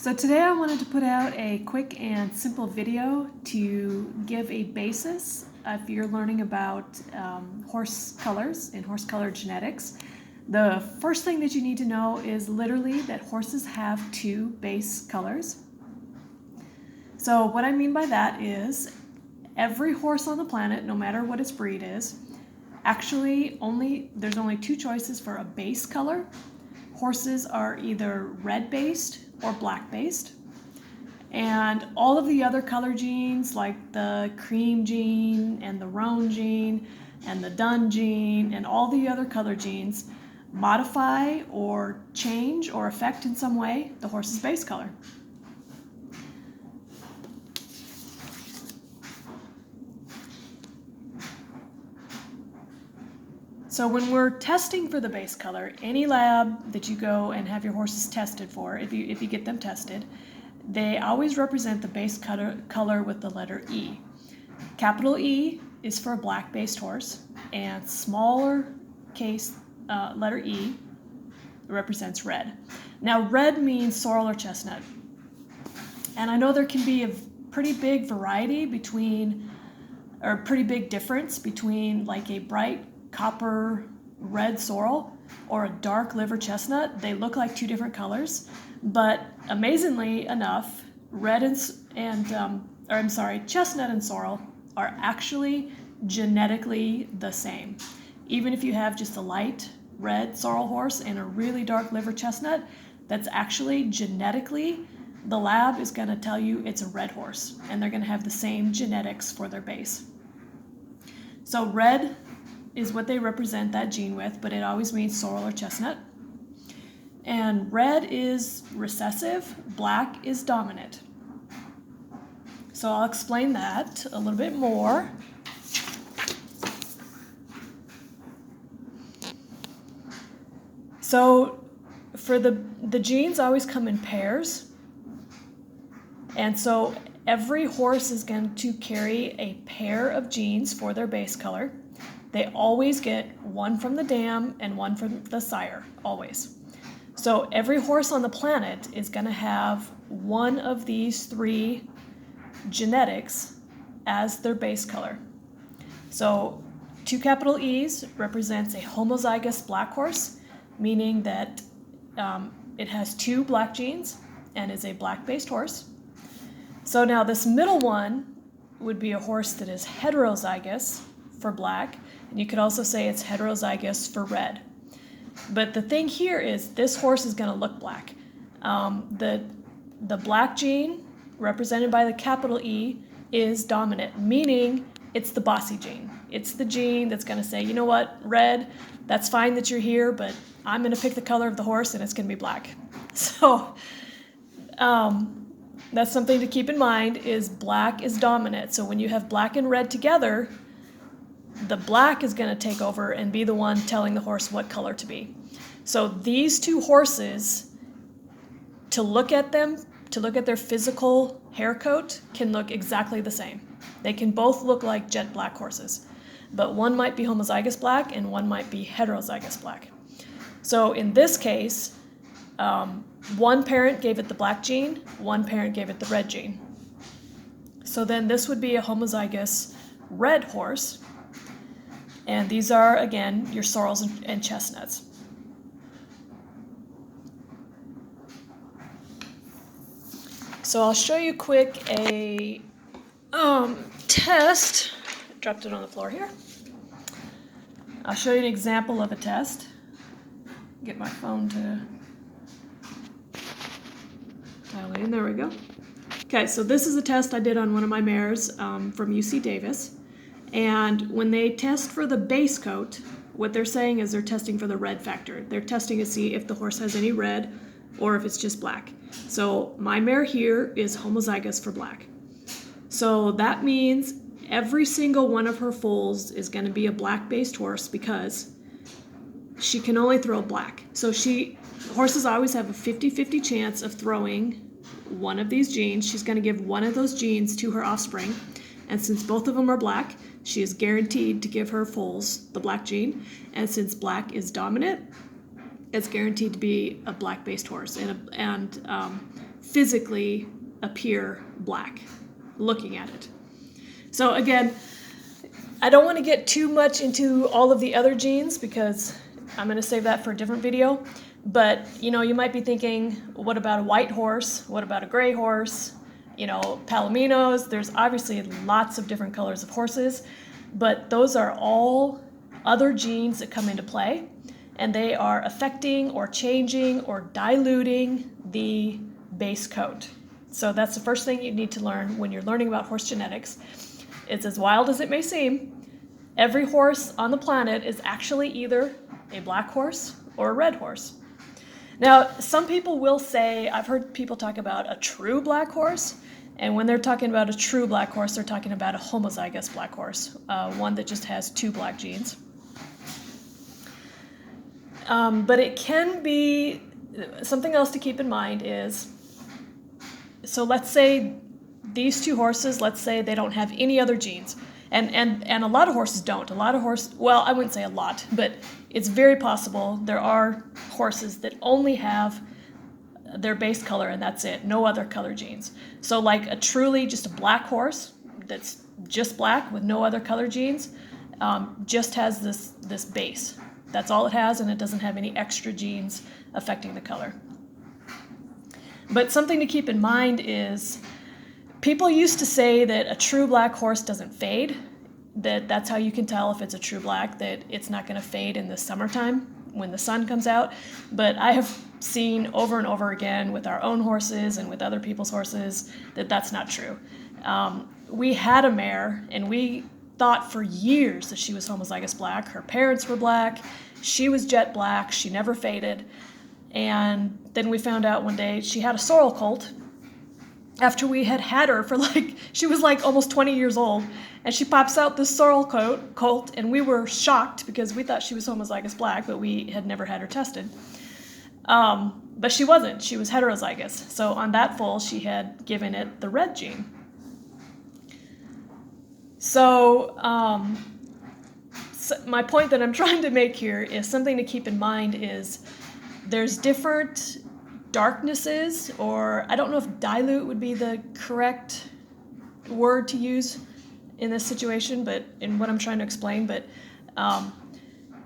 So today I wanted to put out a quick and simple video to give a basis if you're learning about horse colors and horse color genetics. The first thing that you need to know is literally that horses have two base colors. So what I mean by that is every horse on the planet, no matter what its breed is, actually there's only two choices for a base color. Horses are either red based or black based, and all of the other color genes like the cream gene and the roan gene and the dun gene and all the other color genes modify or change or affect in some way the horse's base color. So when we're testing for the base color, any lab that you go and have your horses tested for, if you get them tested, they always represent the base color with the letter E. Capital E is for a black-based horse, and smaller case letter E represents red. Now red means sorrel or chestnut. And I know there can be a pretty big variety between, or a pretty big difference between like a bright copper red sorrel or a dark liver chestnut. They look like two different colors, but amazingly enough, chestnut and sorrel are actually genetically the same. Even if you have just a light red sorrel horse and a really dark liver chestnut, that's actually genetically, the lab is going to tell you it's a red horse, and they're going to have the same genetics for their base. So red is what they represent that gene with, but it always means sorrel or chestnut. And red is recessive, black is dominant. So I'll explain that a little bit more. So for the genes always come in pairs, and so every horse is going to carry a pair of genes for their base color. They always get one from the dam and one from the sire, always. So every horse on the planet is going to have one of these three genetics as their base color. So two capital E's represents a homozygous black horse, meaning that it has two black genes and is a black-based horse. So now this middle one would be a horse that is heterozygous for black, and you could also say it's heterozygous for red. But the thing here is this horse is going to look black. The black gene, represented by the capital E, is dominant, meaning it's the bossy gene. It's the gene that's going to say, you know what, red, that's fine that you're here, but I'm going to pick the color of the horse and it's going to be black. So that's something to keep in mind, is black is dominant. So when you have black and red together, the black is going to take over and be the one telling the horse what color to be. So these two horses, to look at their physical hair coat, can look exactly the same. They can both look like jet black horses, but one might be homozygous black and one might be heterozygous black. So in this case, one parent gave it the black gene, one parent gave it the red gene. So then this would be a homozygous red horse. And these are, again, your sorrels and chestnuts. So I'll show you quick a test. I dropped it on the floor here. I'll show you an example of a test. Get my phone to dial in. There we go. Okay, so this is a test I did on one of my mares from UC Davis. And when they test for the base coat, what they're saying is they're testing for the red factor. They're testing to see if the horse has any red or if it's just black. So my mare here is homozygous for black. So that means every single one of her foals is going to be a black-based horse because she can only throw black. So horses always have a 50-50 chance of throwing one of these genes. She's going to give one of those genes to her offspring. And since both of them are black, she is guaranteed to give her foals the black gene. And since black is dominant, it's guaranteed to be a black-based horse and physically appear black looking at it. So again, I don't want to get too much into all of the other genes because I'm going to save that for a different video. But, you know, you might be thinking, what about a white horse? What about a gray horse? You know, palominos. There's obviously lots of different colors of horses, but those are all other genes that come into play, and they are affecting or changing or diluting the base coat. So that's the first thing you need to learn when you're learning about horse genetics. It's as wild as it may seem. Every horse on the planet is actually either a black horse or a red horse. Now, some people will say, I've heard people talk about a true black horse, and when they're talking about a true black horse, they're talking about a homozygous black horse, one that just has 2 black genes. But it can be, something else to keep in mind is, so let's say these 2 horses, let's say they don't have any other genes. And a lot of horses don't. A lot of horses, well, I wouldn't say a lot, but it's very possible there are horses that only have their base color and that's it, no other color genes. So like a truly just a black horse that's just black with no other color genes, just has this base. That's all it has, and it doesn't have any extra genes affecting the color. But something to keep in mind is people used to say that a true black horse doesn't fade, that's how you can tell if it's a true black, that it's not going to fade in the summertime when the sun comes out. But I have seen over and over again with our own horses and with other people's horses that that's not true. We had a mare, and we thought for years that she was homozygous black. Her parents were black. She was jet black. She never faded. And then we found out one day she had a sorrel colt after we had her for she was almost 20 years old. And she pops out this sorrel colt, and we were shocked because we thought she was homozygous black, but we had never had her tested. But she wasn't. She was heterozygous. So on that foal, she had given it the red gene. So my point that I'm trying to make here is something to keep in mind is there's different darknesses, or I don't know if dilute would be the correct word to use in this situation, but in what I'm trying to explain, but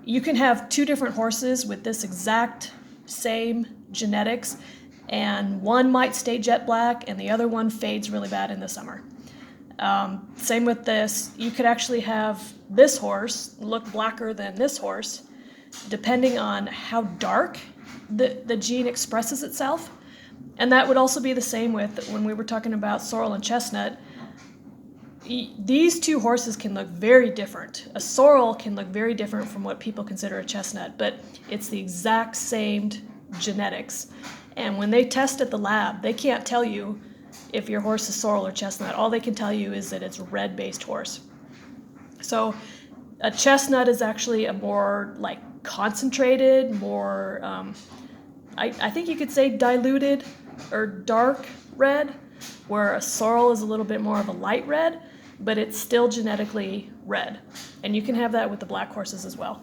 you can have 2 different horses with this exact same genetics, and one might stay jet black and the other one fades really bad in the summer. Same with this. You could actually have this horse look blacker than this horse, depending on how dark the gene expresses itself. And that would also be the same with when we were talking about sorrel and chestnut. These 2 horses can look very different. A sorrel can look very different from what people consider a chestnut, but it's the exact same genetics. And when they test at the lab, they can't tell you if your horse is sorrel or chestnut. All they can tell you is that it's a red-based horse. So a chestnut is actually a more concentrated, more, I think you could say diluted or dark red, where a sorrel is a little bit more of a light red, but it's still genetically red. And you can have that with the black horses as well,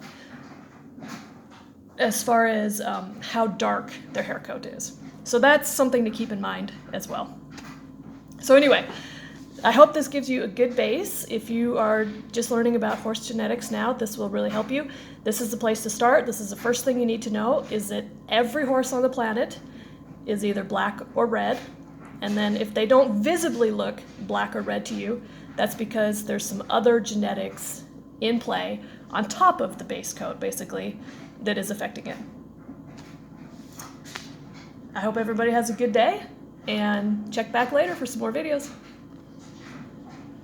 as far as how dark their hair coat is. So that's something to keep in mind as well. So anyway, I hope this gives you a good base. If you are just learning about horse genetics now, this will really help you. This is the place to start. This is the first thing you need to know, is that every horse on the planet is either black or red. And then if they don't visibly look black or red to you, that's because there's some other genetics in play on top of the base coat, basically, that is affecting it. I hope everybody has a good day, and check back later for some more videos.